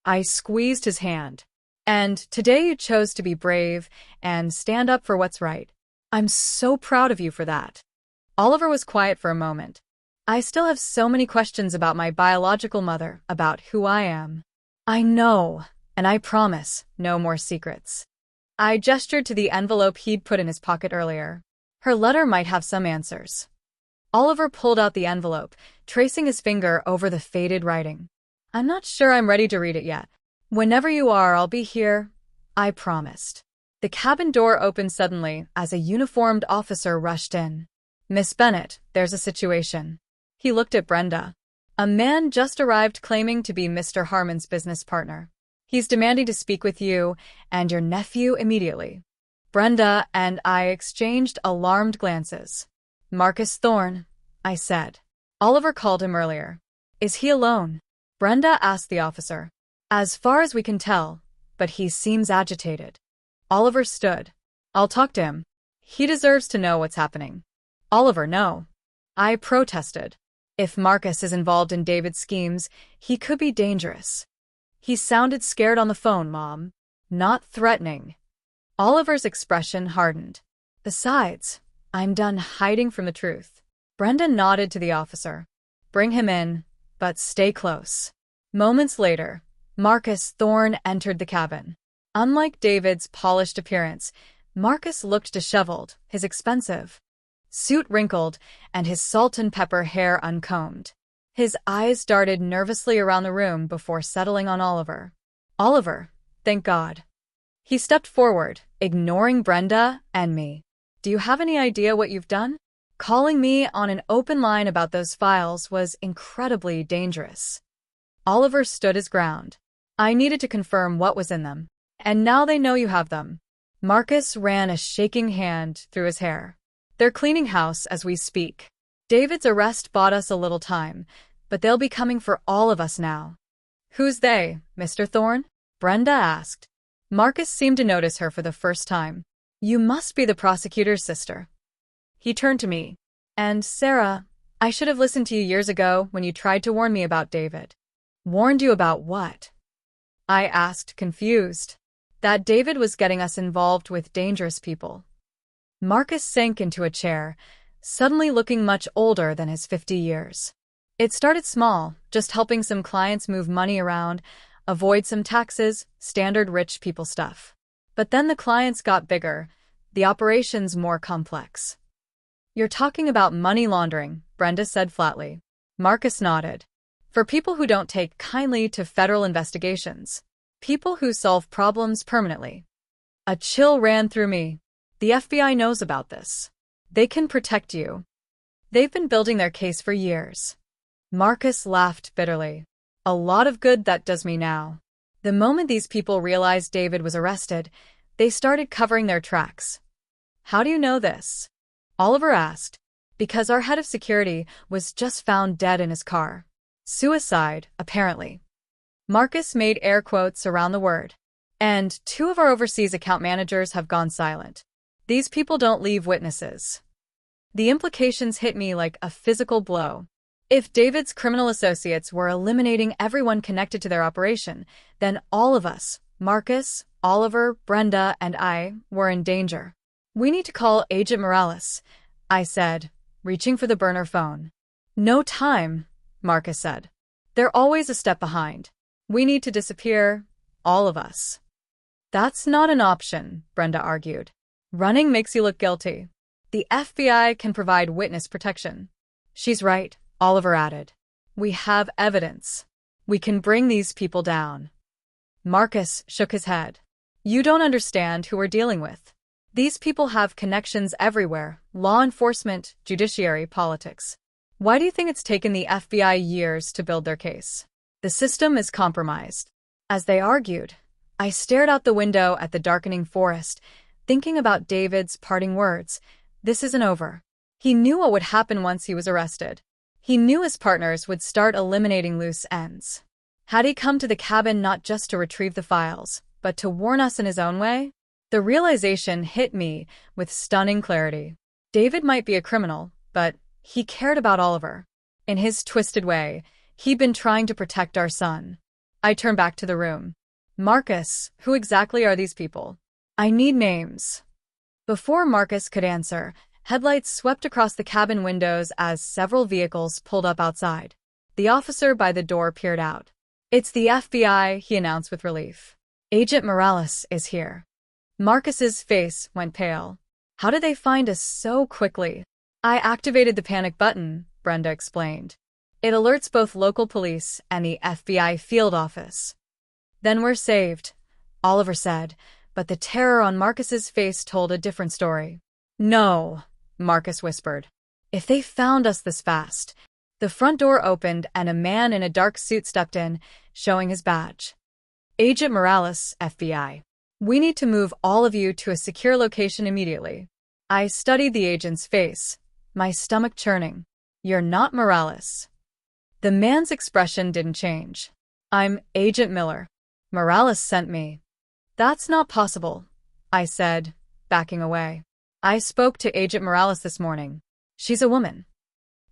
I squeezed his hand. "And today you chose to be brave and stand up for what's right. I'm so proud of you for that." Oliver was quiet for a moment. "I still have so many questions about my biological mother, about who I am." "I know, and I promise, no more secrets." I gestured to the envelope he'd put in his pocket earlier. "Her letter might have some answers." Oliver pulled out the envelope, tracing his finger over the faded writing. "I'm not sure I'm ready to read it yet." "Whenever you are, I'll be here," I promised. The cabin door opened suddenly as a uniformed officer rushed in. "Miss Bennett, there's a situation." He looked at Brenda. "A man just arrived claiming to be Mr. Harmon's business partner. He's demanding to speak with you and your nephew immediately." Brenda and I exchanged alarmed glances. "Marcus Thorne," I said. "Oliver called him earlier." "Is he alone?" Brenda asked the officer. "As far as we can tell, but he seems agitated." Oliver stood. "I'll talk to him. He deserves to know what's happening." "Oliver, no." I protested. "If Marcus is involved in David's schemes, he could be dangerous." "He sounded scared on the phone, Mom. Not threatening." Oliver's expression hardened. "Besides, I'm done hiding from the truth." Brenda nodded to the officer. "Bring him in, but stay close." Moments later, Marcus Thorne entered the cabin. Unlike David's polished appearance, Marcus looked disheveled, his expensive suit wrinkled, and his salt and pepper hair uncombed. His eyes darted nervously around the room before settling on Oliver. "Oliver, thank God." He stepped forward, ignoring Brenda and me. Do you have any idea what you've done? Calling me on an open line about those files was incredibly dangerous. Oliver stood his ground. I needed to confirm what was in them. And now they know you have them. Marcus ran a shaking hand through his hair. They're cleaning house as we speak. David's arrest bought us a little time, but they'll be coming for all of us now. Who's they, Mr. Thorne? Brenda asked. Marcus seemed to notice her for the first time. You must be the prosecutor's sister. He turned to me. And, Sarah, I should have listened to you years ago when you tried to warn me about David. Warned you about what? I asked, confused. That David was getting us involved with dangerous people. Marcus sank into a chair, suddenly looking much older than his 50 years. It started small, just helping some clients move money around, avoid some taxes, standard rich people stuff. But then the clients got bigger, the operations more complex. You're talking about money laundering, Brenda said flatly. Marcus nodded. For people who don't take kindly to federal investigations. People who solve problems permanently. A chill ran through me. The FBI knows about this. They can protect you. They've been building their case for years. Marcus laughed bitterly. A lot of good that does me now. The moment these people realized David was arrested, they started covering their tracks. How do you know this? Oliver asked. Because our head of security was just found dead in his car. Suicide, apparently. Marcus made air quotes around the word. And 2 of our overseas account managers have gone silent. These people don't leave witnesses. The implications hit me like a physical blow. If David's criminal associates were eliminating everyone connected to their operation, then all of us, Marcus, Oliver, Brenda, and I, were in danger. We need to call Agent Morales, I said, reaching for the burner phone. No time, Marcus said. They're always a step behind. We need to disappear, all of us. That's not an option, Brenda argued. Running makes you look guilty. The FBI can provide witness protection. She's right, Oliver added. We have evidence. We can bring these people down. Marcus shook his head. You don't understand who we're dealing with. These people have connections everywhere, law enforcement, judiciary, politics. Why do you think it's taken the FBI years to build their case? The system is compromised. As they argued, I stared out the window at the darkening forest, thinking about David's parting words. This isn't over. He knew what would happen once he was arrested. He knew his partners would start eliminating loose ends. Had he come to the cabin not just to retrieve the files, but to warn us in his own way? The realization hit me with stunning clarity. David might be a criminal, but he cared about Oliver. In his twisted way, he'd been trying to protect our son. I turned back to the room. Marcus, who exactly are these people? I need names. Before Marcus could answer, headlights swept across the cabin windows as several vehicles pulled up outside. The officer by the door peered out. It's the FBI, he announced with relief. Agent Morales is here. Marcus's face went pale. How did they find us so quickly? I activated the panic button, Brenda explained. It alerts both local police and the FBI field office. Then we're saved, Oliver said, but the terror on Marcus's face told a different story. No, Marcus whispered. If they found us this fast. The front door opened and a man in a dark suit stepped in, showing his badge. Agent Morales, FBI. We need to move all of you to a secure location immediately. I studied the agent's face, my stomach churning. You're not Morales. The man's expression didn't change. I'm Agent Miller. Morales sent me. That's not possible, I said, backing away. I spoke to Agent Morales this morning. She's a woman.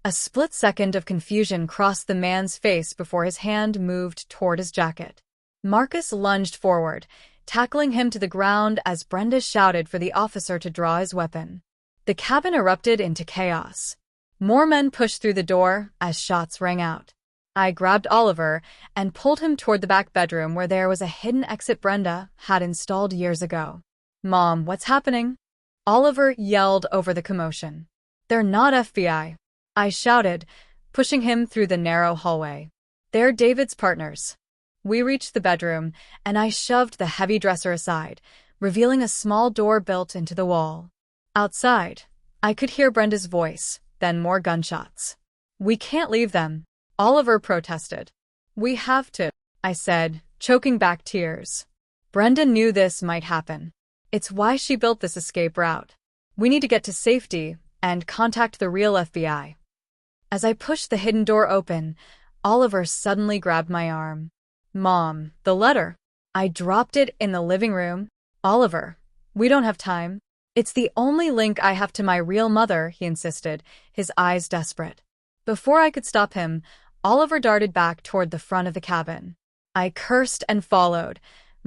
A split second of confusion crossed the man's face before his hand moved toward his jacket. Marcus lunged forward, tackling him to the ground as Brenda shouted for the officer to draw his weapon. The cabin erupted into chaos. More men pushed through the door as shots rang out. I grabbed Oliver and pulled him toward the back bedroom where there was a hidden exit Brenda had installed years ago. Mom, what's happening? Oliver yelled over the commotion. They're not FBI. I shouted, pushing him through the narrow hallway. They're David's partners. We reached the bedroom, and I shoved the heavy dresser aside, revealing a small door built into the wall. Outside, I could hear Brenda's voice, then more gunshots. "We can't leave them," Oliver protested. "We have to," I said, choking back tears. Brenda knew this might happen. It's why she built this escape route. We need to get to safety and contact the real FBI. As I pushed the hidden door open, Oliver suddenly grabbed my arm. "Mom, the letter." I dropped it in the living room. "Oliver, we don't have time." "It's the only link I have to my real mother," he insisted, his eyes desperate. Before I could stop him, Oliver darted back toward the front of the cabin. I cursed and followed,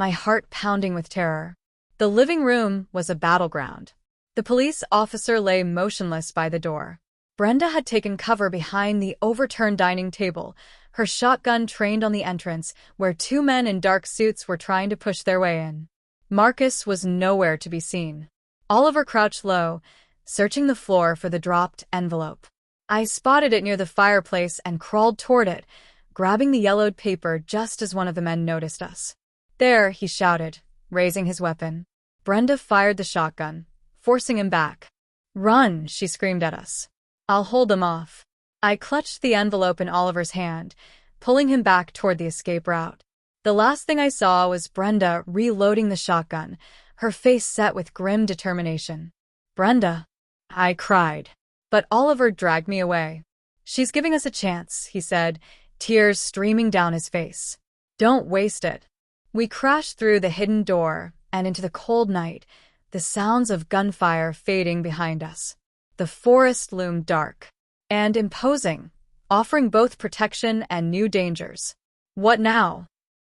my heart pounding with terror. The living room was a battleground. The police officer lay motionless by the door. Brenda had taken cover behind the overturned dining table, her shotgun trained on the entrance, where two men in dark suits were trying to push their way in. Marcus was nowhere to be seen. Oliver crouched low, searching the floor for the dropped envelope. I spotted it near the fireplace and crawled toward it, grabbing the yellowed paper just as one of the men noticed us. "There," he shouted, raising his weapon. Brenda fired the shotgun, forcing him back. "Run," she screamed at us. "I'll hold them off." I clutched the envelope in Oliver's hand, pulling him back toward the escape route. The last thing I saw was Brenda reloading the shotgun, her face set with grim determination. "Brenda," I cried. But Oliver dragged me away. "She's giving us a chance," he said, tears streaming down his face. "Don't waste it." We crashed through the hidden door and into the cold night, the sounds of gunfire fading behind us. The forest loomed dark and imposing, offering both protection and new dangers. "What now?"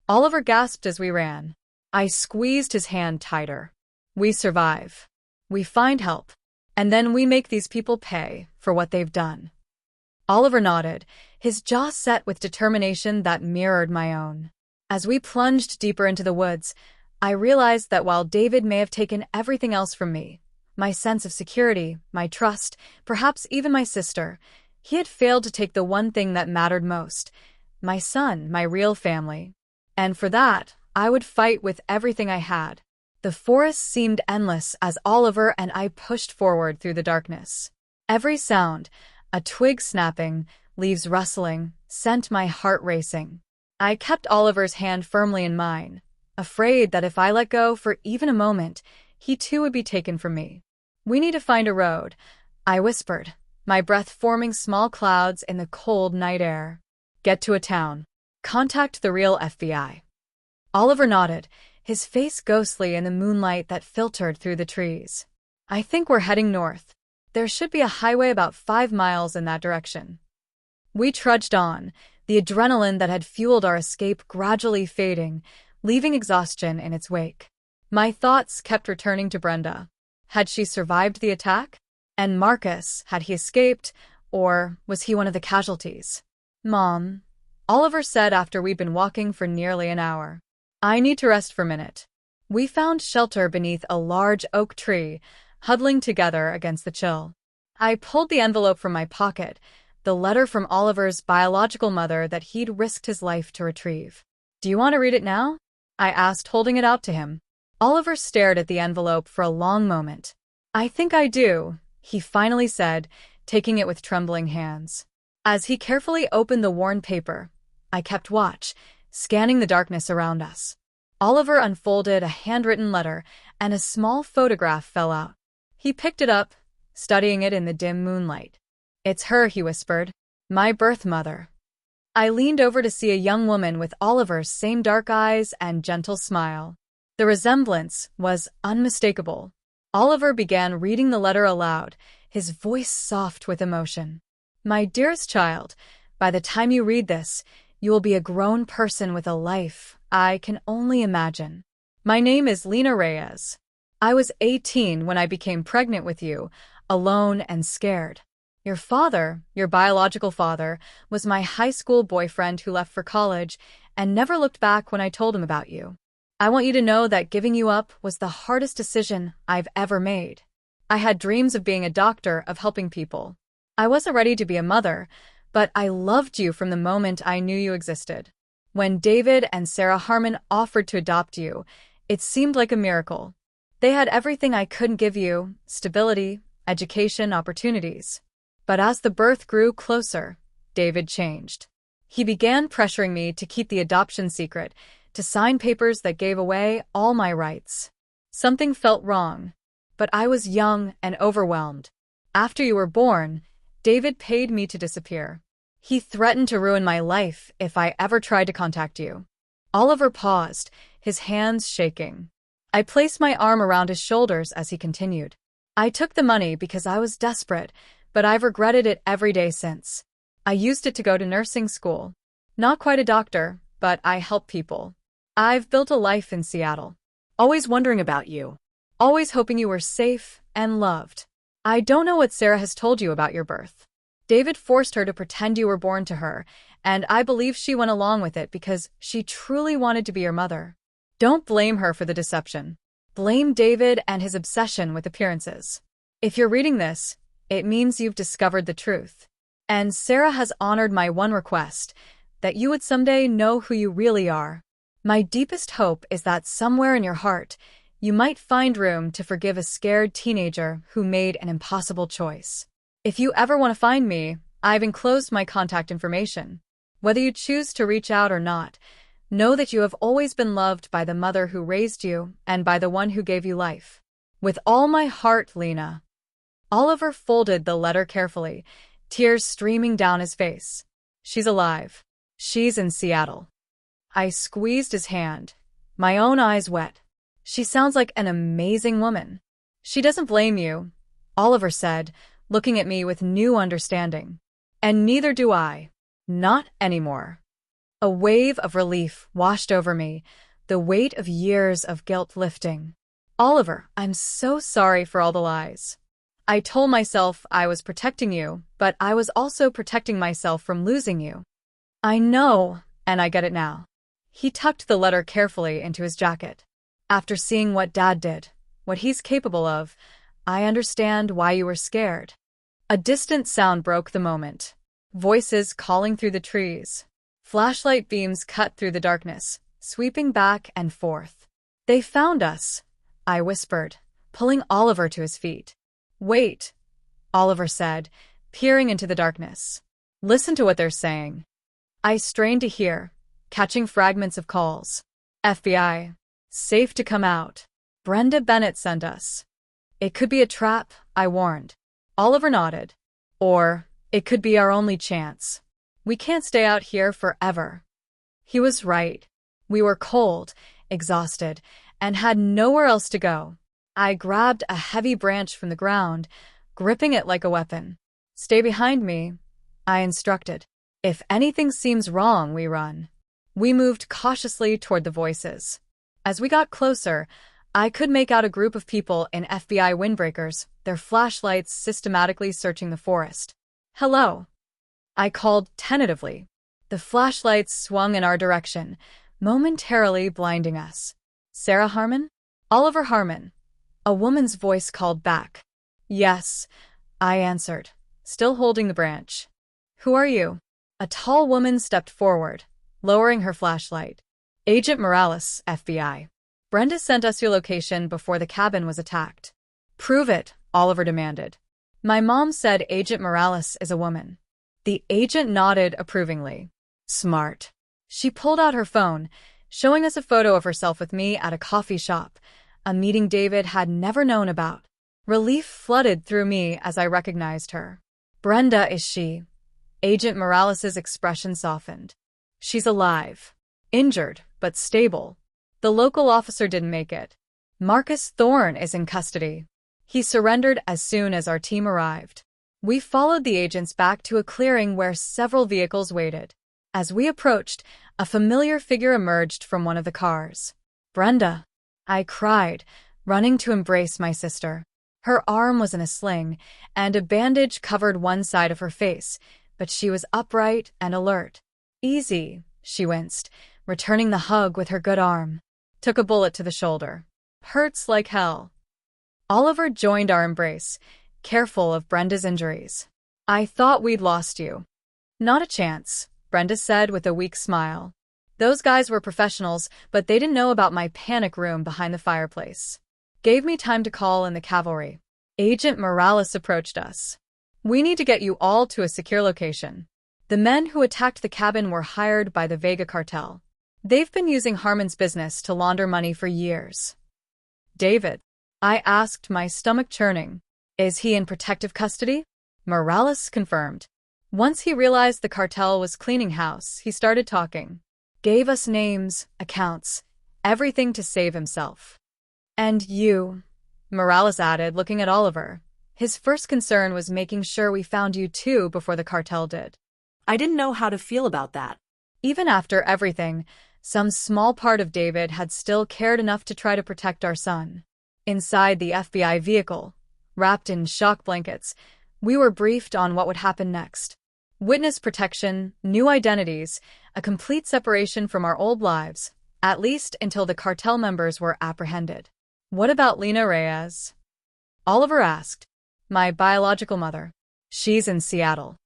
Oliver gasped as we ran. I squeezed his hand tighter. "We survive. We find help. And then we make these people pay for what they've done." Oliver nodded, his jaw set with determination that mirrored my own. As we plunged deeper into the woods, I realized that while David may have taken everything else from me, my sense of security, my trust, perhaps even my sister, he had failed to take the one thing that mattered most, my son, my real family. And for that, I would fight with everything I had. The forest seemed endless as Oliver and I pushed forward through the darkness. Every sound, a twig snapping, leaves rustling, sent my heart racing. I kept Oliver's hand firmly in mine, afraid that if I let go for even a moment, he too would be taken from me. "We need to find a road," I whispered, my breath forming small clouds in the cold night air. "Get to a town. Contact the real FBI." Oliver nodded, his face ghostly in the moonlight that filtered through the trees. "I think we're heading north. There should be a highway about 5 miles in that direction." We trudged on, the adrenaline that had fueled our escape gradually fading, leaving exhaustion in its wake. My thoughts kept returning to Brenda. Had she survived the attack? And Marcus, had he escaped, or was he one of the casualties? "Mom," Oliver said after we'd been walking for nearly an hour. "I need to rest for a minute." We found shelter beneath a large oak tree, huddling together against the chill. I pulled the envelope from my pocket, the letter from Oliver's biological mother that he'd risked his life to retrieve. "Do you want to read it now?" I asked, holding it out to him. Oliver stared at the envelope for a long moment. "I think I do," he finally said, taking it with trembling hands. As he carefully opened the worn paper, I kept watch, scanning the darkness around us. Oliver unfolded a handwritten letter, and a small photograph fell out. He picked it up, studying it in the dim moonlight. "It's her," he whispered. "My birth mother." I leaned over to see a young woman with Oliver's same dark eyes and gentle smile. The resemblance was unmistakable. Oliver began reading the letter aloud, his voice soft with emotion. "My dearest child, by the time you read this, you will be a grown person with a life I can only imagine. My name is Lena Reyes. I was 18 when I became pregnant with you, alone and scared. Your father, your biological father, was my high school boyfriend who left for college and never looked back when I told him about you. I want you to know that giving you up was the hardest decision I've ever made. I had dreams of being a doctor, of helping people. I wasn't ready to be a mother, but I loved you from the moment I knew you existed. When David and Sarah Harmon offered to adopt you, it seemed like a miracle. They had everything I couldn't give you: stability, education, opportunities. But as the birth grew closer, David changed. He began pressuring me to keep the adoption secret, to sign papers that gave away all my rights. Something felt wrong, but I was young and overwhelmed. After you were born, David paid me to disappear. He threatened to ruin my life if I ever tried to contact you. Oliver paused, his hands shaking. I placed my arm around his shoulders as he continued. I took the money because I was desperate, but I've regretted it every day since. I used it to go to nursing school. Not quite a doctor, but I help people. I've built a life in Seattle. Always wondering about you. Always hoping you were safe and loved. I don't know what Sarah has told you about your birth. David forced her to pretend you were born to her, and I believe she went along with it because she truly wanted to be your mother. Don't blame her for the deception. Blame David and his obsession with appearances. If you're reading this, it means you've discovered the truth. And Sarah has honored my one request, that you would someday know who you really are. My deepest hope is that somewhere in your heart, you might find room to forgive a scared teenager who made an impossible choice. If you ever want to find me, I've enclosed my contact information. Whether you choose to reach out or not, know that you have always been loved by the mother who raised you and by the one who gave you life. With all my heart, Lena. Oliver folded the letter carefully, tears streaming down his face. She's alive. She's in Seattle. I squeezed his hand, my own eyes wet. She sounds like an amazing woman. She doesn't blame you, Oliver said, looking at me with new understanding. And neither do I. Not anymore. A wave of relief washed over me, the weight of years of guilt lifting. Oliver, I'm so sorry for all the lies. I told myself I was protecting you, but I was also protecting myself from losing you. I know, and I get it now. He tucked the letter carefully into his jacket. After seeing what Dad did, what he's capable of, I understand why you were scared. A distant sound broke the moment. Voices calling through the trees. Flashlight beams cut through the darkness, sweeping back and forth. They found us, I whispered, pulling Oliver to his feet. Wait, Oliver said, peering into the darkness. Listen to what they're saying. I strained to hear, catching fragments of calls. FBI. Safe to come out. Brenda Bennett sent us. It could be a trap, I warned. Oliver nodded. Or, it could be our only chance. We can't stay out here forever. He was right. We were cold, exhausted, and had nowhere else to go. I grabbed a heavy branch from the ground, gripping it like a weapon. Stay behind me, I instructed. If anything seems wrong, we run. We moved cautiously toward the voices. As we got closer, I could make out a group of people in FBI windbreakers, their flashlights systematically searching the forest. Hello, I called tentatively. The flashlights swung in our direction, momentarily blinding us. Sarah Harmon? Oliver Harmon. A woman's voice called back. Yes, I answered, still holding the branch. Who are you? A tall woman stepped forward, lowering her flashlight. Agent Morales, FBI. Brenda sent us your location before the cabin was attacked. Prove it, Oliver demanded. My mom said Agent Morales is a woman. The agent nodded approvingly. Smart. She pulled out her phone, showing us a photo of herself with me at a coffee shop, a meeting David had never known about. Relief flooded through me as I recognized her. Brenda is she. Agent Morales' expression softened. She's alive. Injured, but stable. The local officer didn't make it. Marcus Thorne is in custody. He surrendered as soon as our team arrived. We followed the agents back to a clearing where several vehicles waited. As we approached, a familiar figure emerged from one of the cars. Brenda, I cried, running to embrace my sister. Her arm was in a sling, and a bandage covered one side of her face, but she was upright and alert. Easy, she winced, returning the hug with her good arm. Took a bullet to the shoulder. Hurts like hell. Oliver joined our embrace, careful of Brenda's injuries. I thought we'd lost you. Not a chance, Brenda said with a weak smile. Those guys were professionals, but they didn't know about my panic room behind the fireplace. Gave me time to call in the cavalry. Agent Morales approached us. We need to get you all to a secure location. The men who attacked the cabin were hired by the Vega cartel. They've been using Harmon's business to launder money for years. David, I asked, my stomach churning. Is he in protective custody? Morales confirmed. Once he realized the cartel was cleaning house, he started talking. Gave us names, accounts, everything to save himself. And you, Morales added, looking at Oliver. His first concern was making sure we found you too before the cartel did. I didn't know how to feel about that. Even after everything, some small part of David had still cared enough to try to protect our son. Inside the FBI vehicle, wrapped in shock blankets, we were briefed on what would happen next. Witness protection, new identities, a complete separation from our old lives, at least until the cartel members were apprehended. What about Lina Reyes? Oliver asked. My biological mother. She's in Seattle.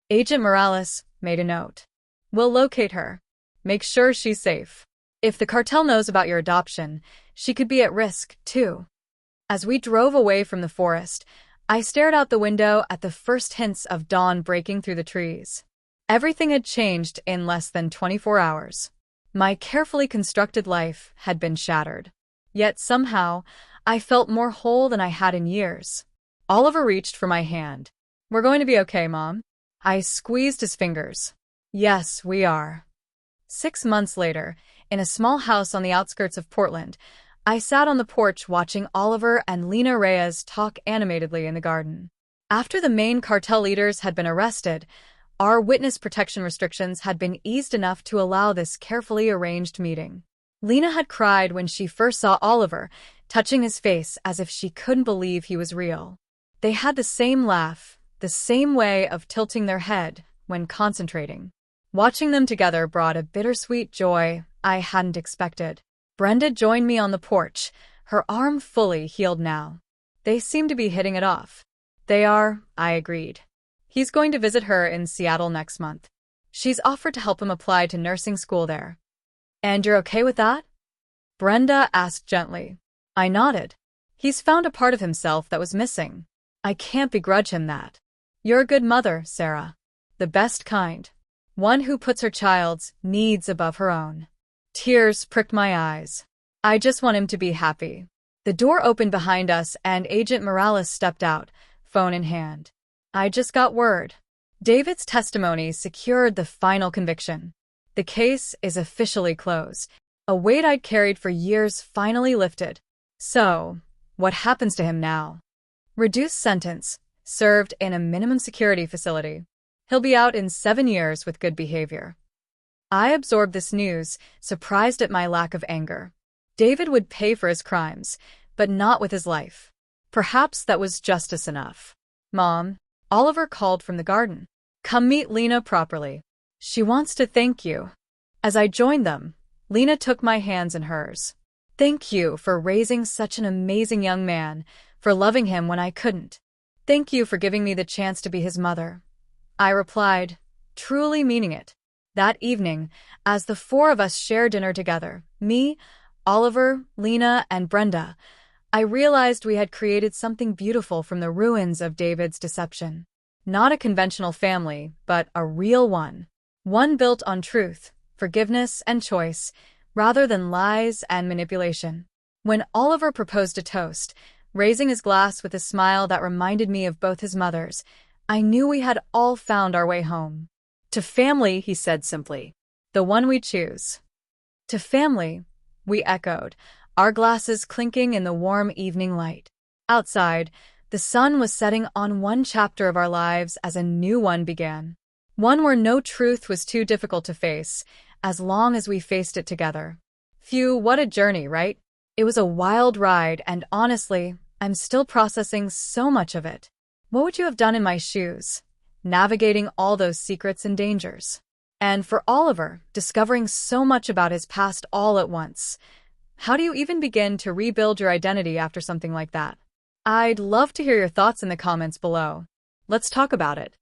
Agent Morales made a note. We'll locate her. Make sure she's safe. If the cartel knows about your adoption, she could be at risk, too. As we drove away from the forest, I stared out the window at the first hints of dawn breaking through the trees. Everything had changed in less than 24 hours. My carefully constructed life had been shattered. Yet somehow, I felt more whole than I had in years. Oliver reached for my hand. We're going to be okay, Mom. I squeezed his fingers. Yes, we are. 6 months later, in a small house on the outskirts of Portland, I sat on the porch watching Oliver and Lina Reyes talk animatedly in the garden. After the main cartel leaders had been arrested, our witness protection restrictions had been eased enough to allow this carefully arranged meeting. Lina had cried when she first saw Oliver, touching his face as if she couldn't believe he was real. They had the same laugh, the same way of tilting their head when concentrating. Watching them together brought a bittersweet joy I hadn't expected. Brenda joined me on the porch, her arm fully healed now. They seem to be hitting it off. They are, I agreed. He's going to visit her in Seattle next month. She's offered to help him apply to nursing school there. And you're okay with that? Brenda asked gently. I nodded. He's found a part of himself that was missing. I can't begrudge him that. You're a good mother, Sarah. The best kind. One who puts her child's needs above her own. Tears pricked my eyes. I just want him to be happy. The door opened behind us and Agent Morales stepped out, phone in hand. I just got word. David's testimony secured the final conviction. The case is officially closed. A weight I'd carried for years finally lifted. So, what happens to him now? Reduced sentence, served in a minimum security facility. He'll be out in 7 years with good behavior. I absorbed this news, surprised at my lack of anger. David would pay for his crimes, but not with his life. Perhaps that was justice enough. Mom, Oliver called from the garden. Come meet Lina properly. She wants to thank you. As I joined them, Lina took my hands in hers. Thank you for raising such an amazing young man, for loving him when I couldn't. Thank you for giving me the chance to be his mother. I replied, truly meaning it. That evening, as the 4 of us shared dinner together, me, Oliver, Lina, and Brenda, I realized we had created something beautiful from the ruins of David's deception. Not a conventional family, but a real one. One built on truth, forgiveness, and choice, rather than lies and manipulation. When Oliver proposed a toast, raising his glass with a smile that reminded me of both his mothers, I knew we had all found our way home. To family, he said simply. The one we choose. To family, we echoed, our glasses clinking in the warm evening light. Outside, the sun was setting on one chapter of our lives as a new one began. One where no truth was too difficult to face, as long as we faced it together. Phew, what a journey, right? It was a wild ride, and honestly, I'm still processing so much of it. What would you have done in my shoes? Navigating all those secrets and dangers. And for Oliver, discovering so much about his past all at once. How do you even begin to rebuild your identity after something like that? I'd love to hear your thoughts in the comments below. Let's talk about it.